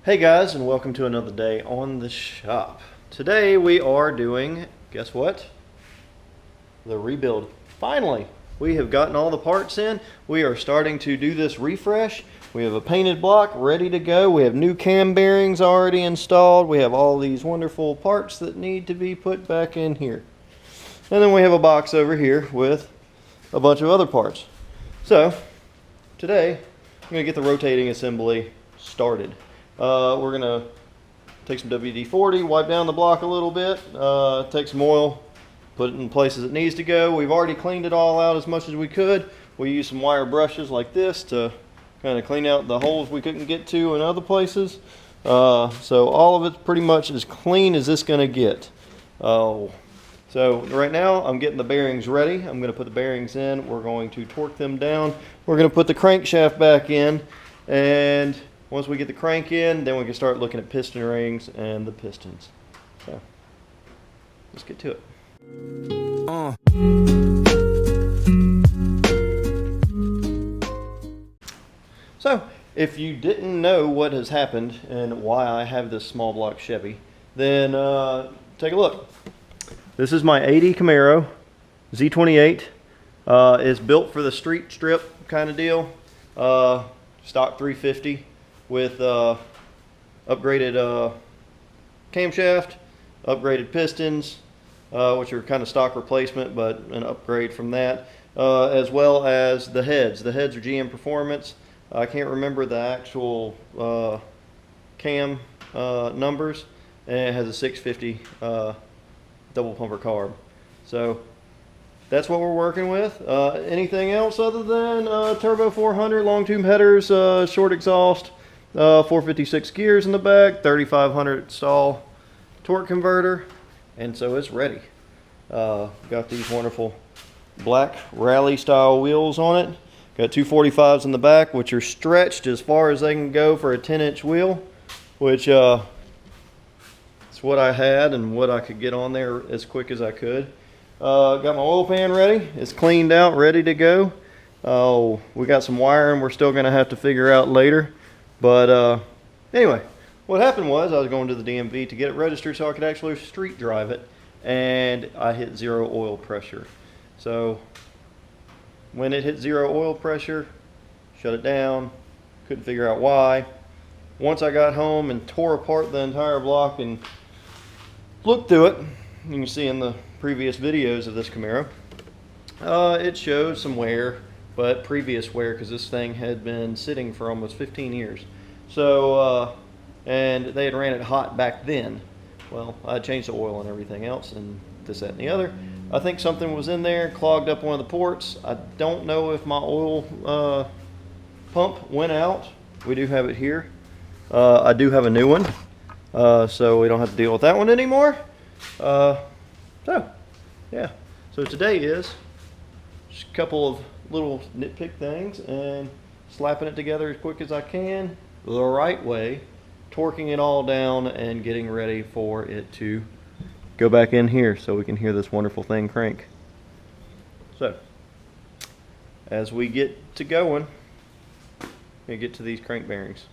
Hey guys, and welcome to another day on the shop. Today we are doing, guess what? The rebuild. Finally, we have gotten all the parts in. We are starting to do this refresh. We have a painted block ready to go. We have new cam bearings already installed. We have all these wonderful parts that need to be put back in here. And then we have a box over here with a bunch of other parts. So, today, I'm gonna get the rotating assembly started. We're gonna take some WD-40, wipe down the block a little bit, take some oil, put it in places it needs to go. We've already cleaned it all out as much as we could. We used some wire brushes like this to kind of clean out the holes we couldn't get to in other places. So all of it pretty much as clean as it's gonna get. So right now I'm getting the bearings ready. I'm gonna put the bearings in. We're going to torque them down. We're gonna put the crankshaft back in, and once we get the crank in, then we can start looking at piston rings and the pistons. So, let's get to it. So, if you didn't know what has happened and why I have this small block Chevy, then take a look. This is my 80 Camaro Z28. It's built for the street strip kind of deal. Stock 350. With upgraded camshaft, upgraded pistons, which are kind of stock replacement, but an upgrade from that, as well as the heads. The heads are GM Performance. I can't remember the actual cam numbers, and it has a 650 double pumper carb. So that's what we're working with. Anything else other than turbo 400, long tube headers, short exhaust, 456 gears in the back, 3500 stall torque converter, and so it's ready. Got these wonderful black rally style wheels on it. Got 245s in the back, which are stretched as far as they can go for a 10-inch wheel, which it's what I had and what I could get on there as quick as I could. Got my oil pan ready. It's cleaned out, ready to go. We got some wiring we're still going to have to figure out later. But anyway, what happened was I was going to the DMV to get it registered so I could actually street drive it, and I hit zero oil pressure. So when it hit zero oil pressure, shut it down, couldn't figure out why. Once I got home and tore apart the entire block and looked through it, you can see in the previous videos of this Camaro, it showed some wear, but previous wear, because this thing had been sitting for almost 15 years. So, and they had ran it hot back then. Well, I changed the oil and everything else, and this, that, and the other. I think something was in there, clogged up one of the ports. I don't know if my oil pump went out. We do have it here. I do have a new one, so we don't have to deal with that one anymore. So, yeah. So today is just a couple of little nitpick things and slapping it together as quick as I can the right way, torquing it all down and getting ready for it to go back in here so we can hear this wonderful thing crank. So as we get to going, we get to these crank bearings.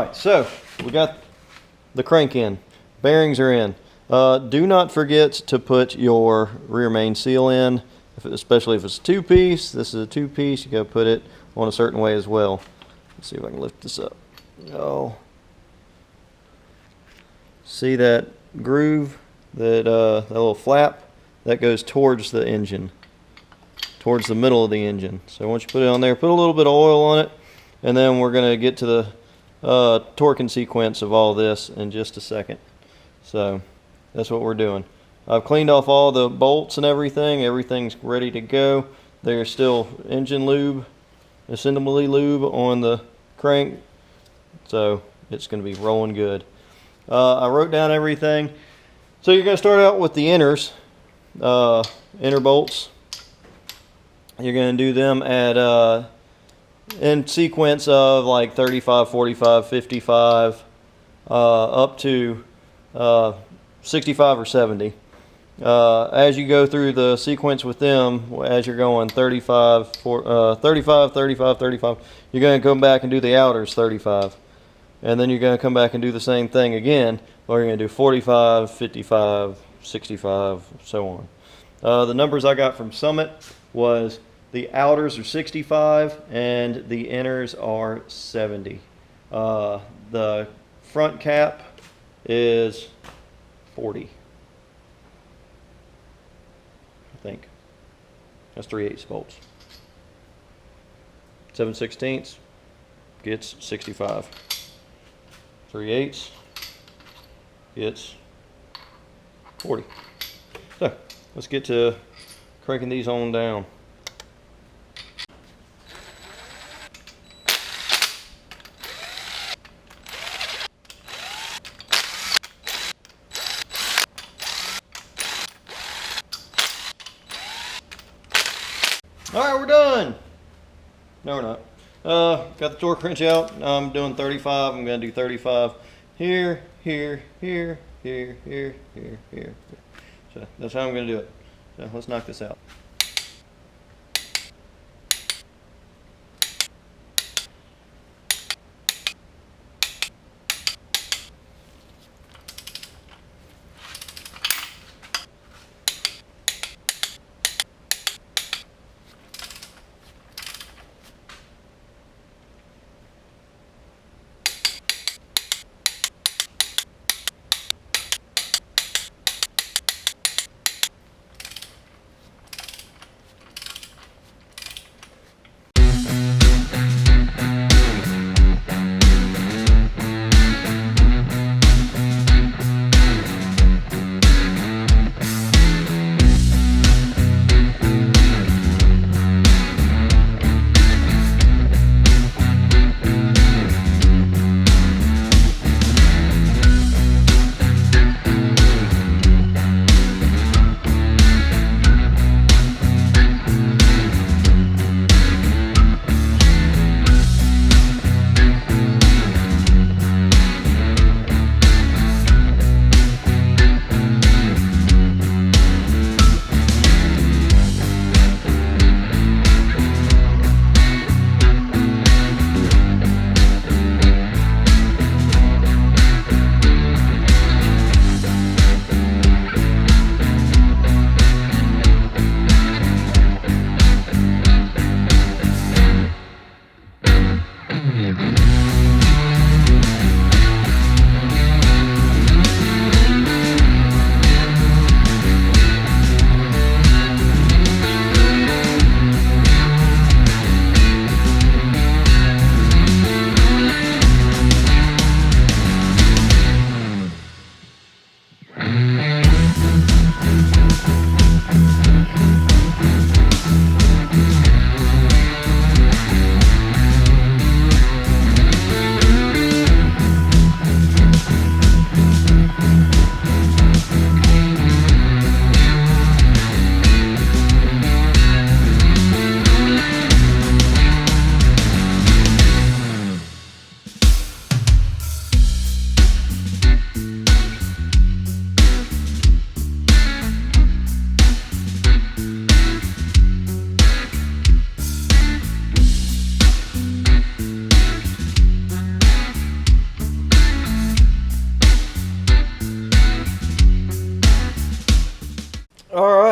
right, so we got the crank in. Bearings are in. Do not forget to put your rear main seal in, especially if it's a two-piece. This is a two-piece. You got to put it on a certain way as well. Let's see if I can lift this up. Oh, see that groove, that little flap? That goes towards the engine, towards the middle of the engine. So once you put it on there, put a little bit of oil on it, and then we're going to get to the torquing sequence of all this in just a second. So that's what we're doing. I've cleaned off all the bolts and everything. Everything's ready to go. There's still engine lube, assembly lube on the crank, so it's going to be rolling good. I wrote down everything. So you're going to start out with the inners, inner bolts. You're going to do them at in sequence of like 35, 45, 55, up to 65 or 70. As you go through the sequence with them, as you're going 35, 35, 35, 35, you're going to come back and do the outers 35. And then you're going to come back and do the same thing again, or you're going to do 45, 55, 65, so on. The numbers I got from Summit was the outers are 65 and the inners are 70. The front cap is 40. I think. That's 3/8 bolts. 7/16 gets 65. 3/8 gets 40. So let's get to cranking these on down. All right, we're done. No, we're not. Got the torque wrench out. I'm doing 35. I'm going to do 35 here, here, here, here, here, here, here. So that's how I'm going to do it. So let's knock this out.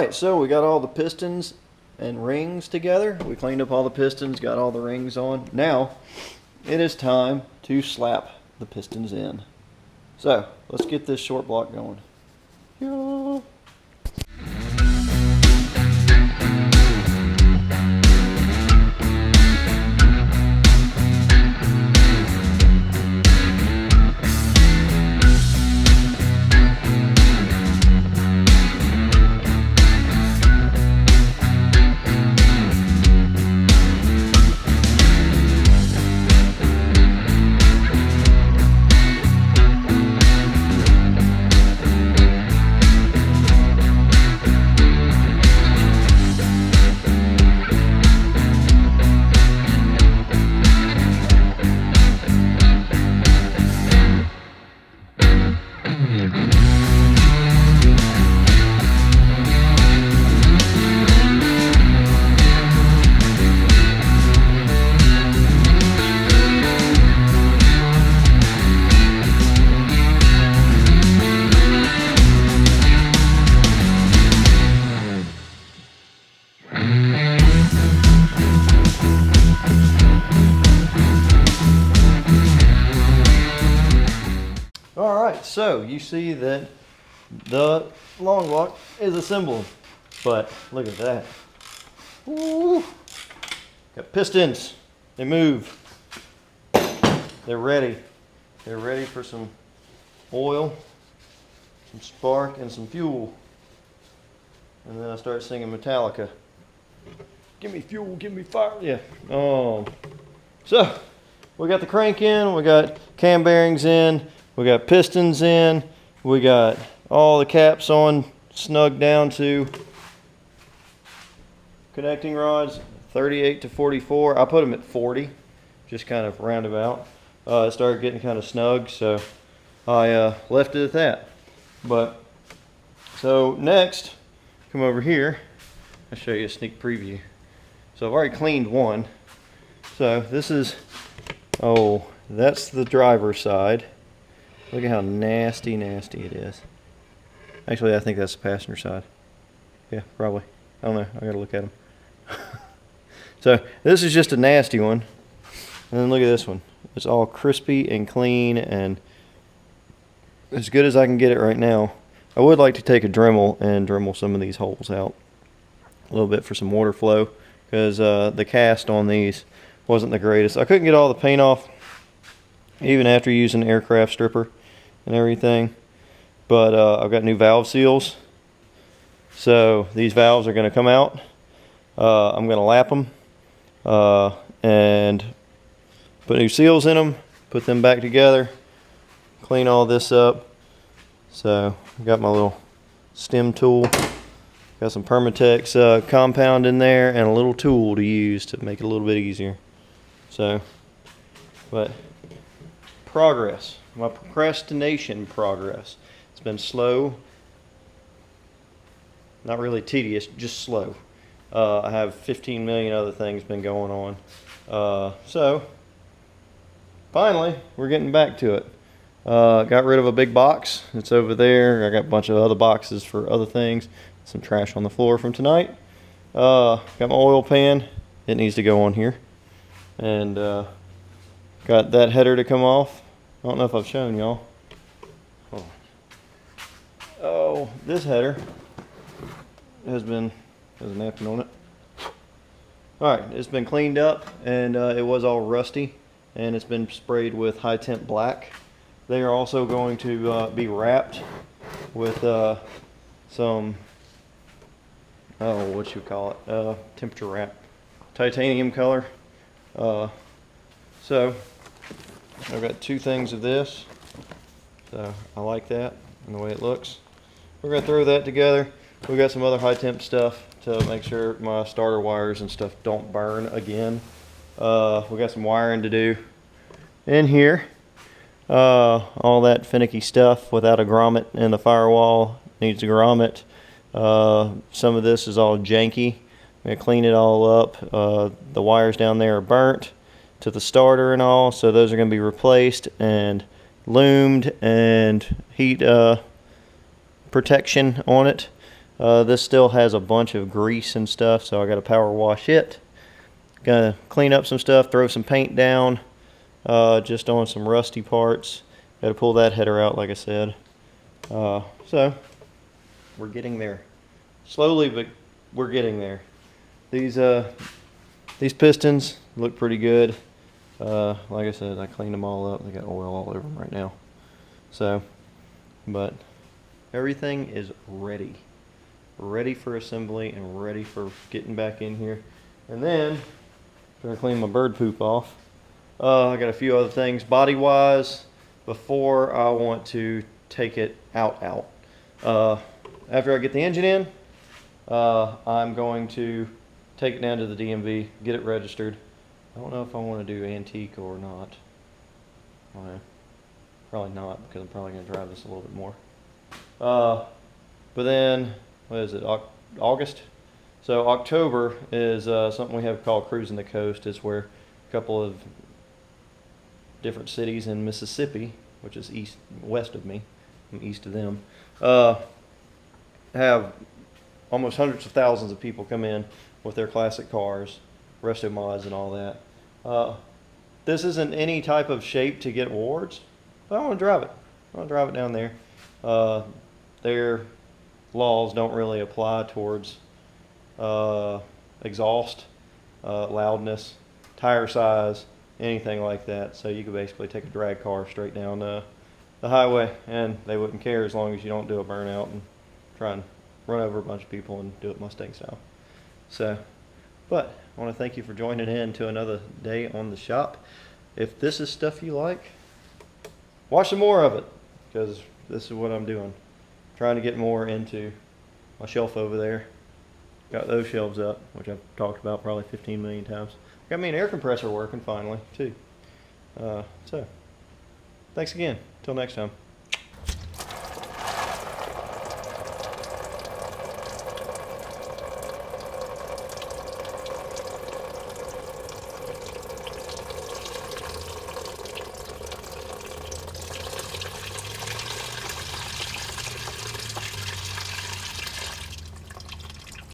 Alright, so we got all the pistons and rings together. We cleaned up all the pistons, got all the rings on. Now, it is time to slap the pistons in. So, let's get this short block going. Yeah. Alright, so you see that the long block is assembled, but look at that. Woo. Got pistons, they move, they're ready. They're ready for some oil, some spark, and some fuel. And then I start singing Metallica. Give me fuel, give me fire. Yeah. So we got the crank in, we got cam bearings in, we got pistons in, we got all the caps on, snug down to connecting rods, 38 to 44. I put them at 40, just kind of roundabout. It started getting kind of snug, so I left it at that. But so next, come over here. I'll show you a sneak preview. So I've already cleaned one. So this is, oh, that's the driver's side. Look at how nasty it is. Actually, I think that's the passenger side. Yeah, probably. I don't know. I gotta look at them. So this is just a nasty one. And then look at this one. It's all crispy and clean and as good as I can get it right now. I would like to take a Dremel and Dremel some of these holes out a little bit for some water flow, because the cast on these wasn't the greatest. I couldn't get all the paint off even after using the aircraft stripper and everything, but I've got new valve seals, so these valves are going to come out. I'm going to lap them and put new seals in them, put them back together, clean all this up. So I've got my little stem tool, got some Permatex compound in there, and a little tool to use to make it a little bit easier. So, but progress, my procrastination progress. It's been slow, not really tedious, just slow. I have 15 million other things been going on. So finally, we're getting back to it. Got rid of a big box. It's over there. I got a bunch of other boxes for other things. Some trash on the floor from tonight. Got my oil pan. It needs to go on here. And got that header to come off. I don't know if I've shown y'all. Oh, this header has a napkin on it. Alright, it's been cleaned up, and it was all rusty, and it's been sprayed with high temp black. They are also going to be wrapped with some, oh, what you call it, temperature wrap, titanium color. So I've got two things of this, so I like that and the way it looks. We're going to throw that together. We got some other high temp stuff to make sure my starter wires and stuff don't burn again. We got some wiring to do in here. All that finicky stuff without a grommet in the firewall needs a grommet. Some of this is all janky. I'm going to clean it all up. The wires down there are burnt to the starter and all, so those are going to be replaced and loomed and heat protection on it. This still has a bunch of grease and stuff, so I got to power wash it. Gonna clean up some stuff, throw some paint down, just on some rusty parts. Got to pull that header out, like I said. So we're getting there, slowly, but we're getting there. These pistons look pretty good. Like I said, I cleaned them all up. They got oil all over them right now. So, but everything is ready for assembly and ready for getting back in here. And then I'm gonna clean my bird poop off. I got a few other things body wise before I want to take it out. After I get the engine in, I'm going to take it down to the DMV, get it registered. I don't know if I want to do antique or not. Probably not, because I'm probably going to drive this a little bit more. But then, what is it, August? So October is something we have called Cruising the Coast. It's where a couple of different cities in Mississippi, which is west of me, I'm east of them, have almost hundreds of thousands of people come in with their classic cars, resto mods and all that. This isn't any type of shape to get awards, but I want to drive it. I want to drive it down there. Their laws don't really apply towards exhaust, loudness, tire size, anything like that. So you could basically take a drag car straight down the highway and they wouldn't care, as long as you don't do a burnout and try and run over a bunch of people and do it Mustang style. So, but I want to thank you for joining in to another day on the shop. If this is stuff you like, watch some more of it, because this is what I'm doing. Trying to get more into my shelf over there. Got those shelves up, which I've talked about probably 15 million times. Got me an air compressor working finally too. So, thanks again. Till next time.